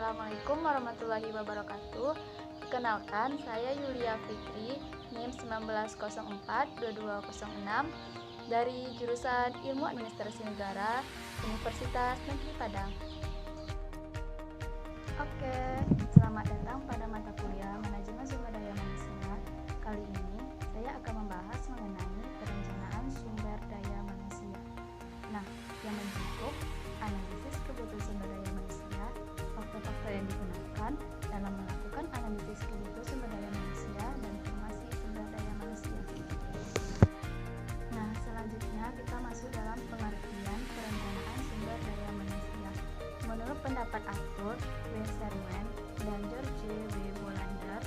Assalamualaikum warahmatullahi wabarakatuh. Kenalkan, saya Yulia Fikri, NIM 1904-2206 dari jurusan Ilmu Administrasi Negara, Universitas Negeri Padang. Oke, selamat datang pada mata kuliah Manajemen Sumber Daya Manusia. Kali ini saya akan membahas mengenai perencanaan sumber daya manusia. Nah, yang mencakup analisis kebutuhan sumber daya manusia, faktor-faktor yang digunakan dalam melakukan analisis kebutuhan sumber daya manusia, dan formasi sumber daya manusia. Nah, selanjutnya kita masuk dalam pengertian perencanaan sumber daya manusia. Menurut pendapat Arthur W. Serwen dan George W. Bolander,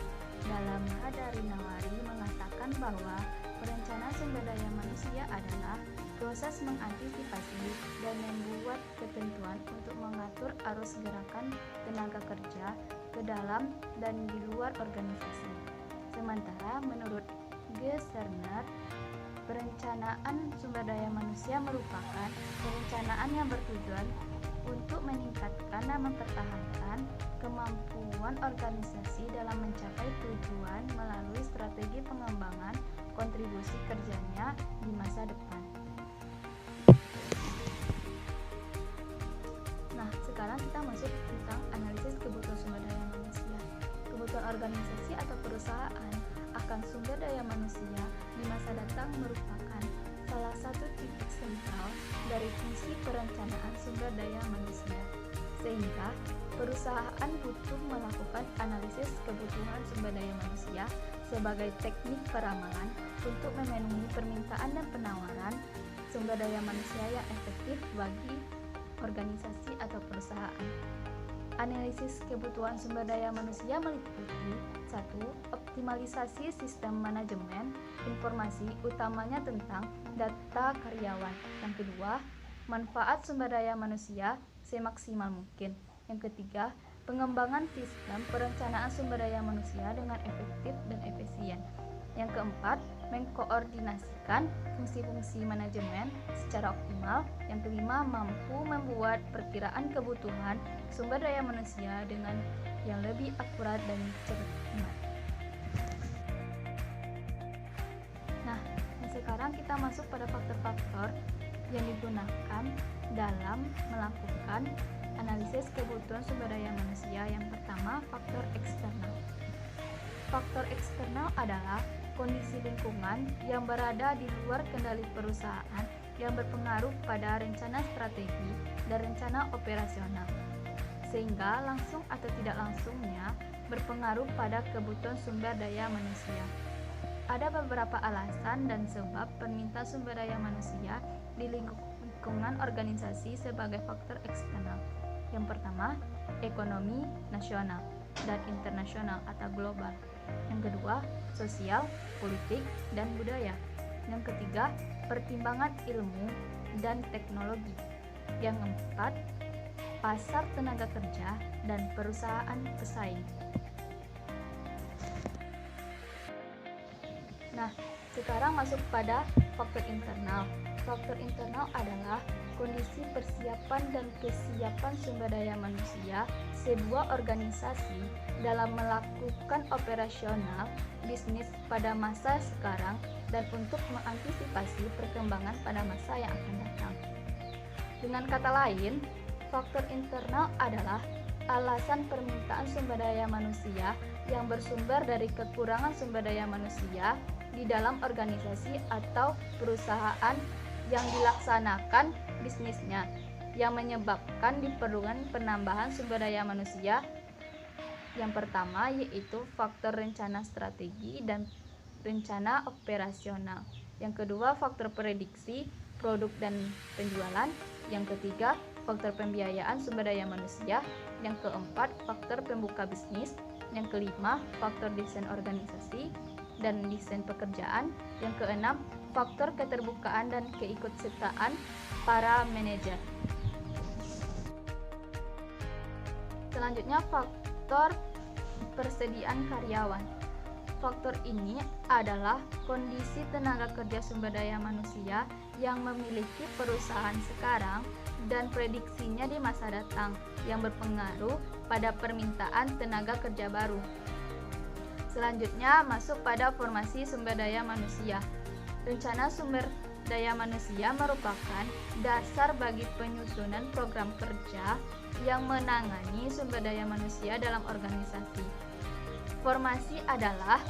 dalam Hadari Nawari mengatakan bahwa perencanaan sumber daya manusia adalah proses mengantisipasi dan membuat ketentuan untuk mengatur arus gerakan tenaga kerja ke dalam dan di luar organisasi. Sementara menurut Gesner, perencanaan sumber daya manusia merupakan perencanaan yang bertujuan untuk meningkatkan dan mempertahankan kemampuan organisasi dalam mencapai tujuan melalui strategi pengembangan kontribusi kerjanya di masa depan. Nah, sekarang kita masuk tentang analisis kebutuhan sumber daya manusia. Kebutuhan organisasi atau perusahaan akan sumber daya manusia di masa datang merupakan salah satu titik sentral dari fungsi perencanaan sumber daya manusia. Sehingga perusahaan butuh melakukan analisis kebutuhan sumber daya manusia sebagai teknik peramalan untuk memenuhi permintaan dan penawaran sumber daya manusia yang efektif bagi organisasi atau perusahaan. Analisis kebutuhan sumber daya manusia meliputi 1. Optimalisasi sistem manajemen informasi utamanya tentang data karyawan. Yang kedua, manfaat sumber daya manusia semaksimal mungkin. Yang ketiga, pengembangan sistem perencanaan sumber daya manusia dengan efektif dan efisien. Yang keempat, mengkoordinasikan fungsi-fungsi manajemen secara optimal. Yang kelima, mampu membuat perkiraan kebutuhan sumber daya manusia dengan yang lebih akurat dan cermat. Nah, sekarang kita masuk pada faktor-faktor yang digunakan dalam melakukan analisis kebutuhan sumber daya manusia. Yang pertama, faktor eksternal. Faktor eksternal adalah kondisi lingkungan yang berada di luar kendali perusahaan yang berpengaruh pada rencana strategi dan rencana operasional, sehingga langsung atau tidak langsungnya berpengaruh pada kebutuhan sumber daya manusia. Ada beberapa alasan dan sebab permintaan sumber daya manusia di lingkungan organisasi sebagai faktor eksternal. Yang pertama, ekonomi nasional dan internasional atau global. Yang kedua, sosial, politik, dan budaya. Yang ketiga, pertimbangan ilmu dan teknologi. Yang keempat, pasar tenaga kerja dan perusahaan pesaing. Nah, sekarang masuk pada faktor internal. Faktor internal adalah kondisi persiapan dan kesiapan sumber daya manusia sebuah organisasi dalam melakukan operasional bisnis pada masa sekarang dan untuk mengantisipasi perkembangan pada masa yang akan datang. Dengan kata lain, faktor internal adalah alasan permintaan sumber daya manusia yang bersumber dari kekurangan sumber daya manusia di dalam organisasi atau perusahaan yang dilaksanakan bisnisnya, yang menyebabkan diperlukan penambahan sumber daya manusia. Yang pertama yaitu faktor rencana strategi dan rencana operasional. Yang kedua, faktor prediksi produk dan penjualan. Yang ketiga, faktor pembiayaan sumber daya manusia. Yang keempat, faktor pembuka bisnis. Yang kelima, faktor desain organisasi dan desain pekerjaan. Yang keenam, faktor keterbukaan dan keikutsertaan para manajer. Selanjutnya, faktor persediaan karyawan. Faktor ini adalah kondisi tenaga kerja sumber daya manusia yang memiliki perusahaan sekarang dan prediksinya di masa datang yang berpengaruh pada permintaan tenaga kerja baru. Selanjutnya masuk pada formasi sumber daya manusia. Rencana sumber daya manusia merupakan dasar bagi penyusunan program kerja yang menangani sumber daya manusia dalam organisasi. Formasi adalah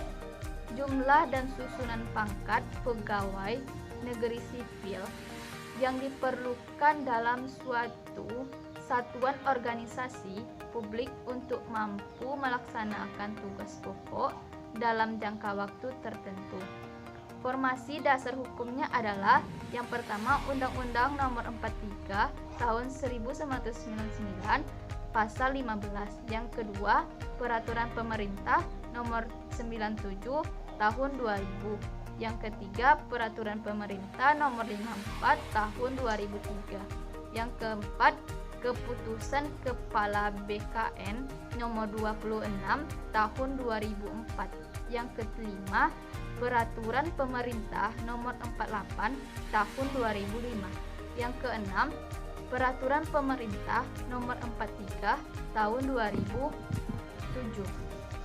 jumlah dan susunan pangkat pegawai negeri sipil yang diperlukan dalam suatu satuan organisasi publik untuk mampu melaksanakan tugas pokok dalam jangka waktu tertentu. Formasi dasar hukumnya adalah yang pertama Undang-Undang Nomor 43 Tahun 1999 Pasal 15. Yang kedua, Peraturan Pemerintah Nomor 97 Tahun 2000. Yang ketiga, Peraturan Pemerintah Nomor 54 Tahun 2003. Yang keempat, Keputusan Kepala BKN Nomor 26 Tahun 2004. Yang kelima, Peraturan Pemerintah Nomor 48 Tahun 2005. Yang keenam, Peraturan Pemerintah Nomor 43 Tahun 2007.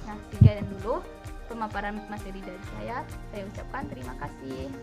Nah, sekian dulu pemaparan materi dari saya. Saya ucapkan terima kasih.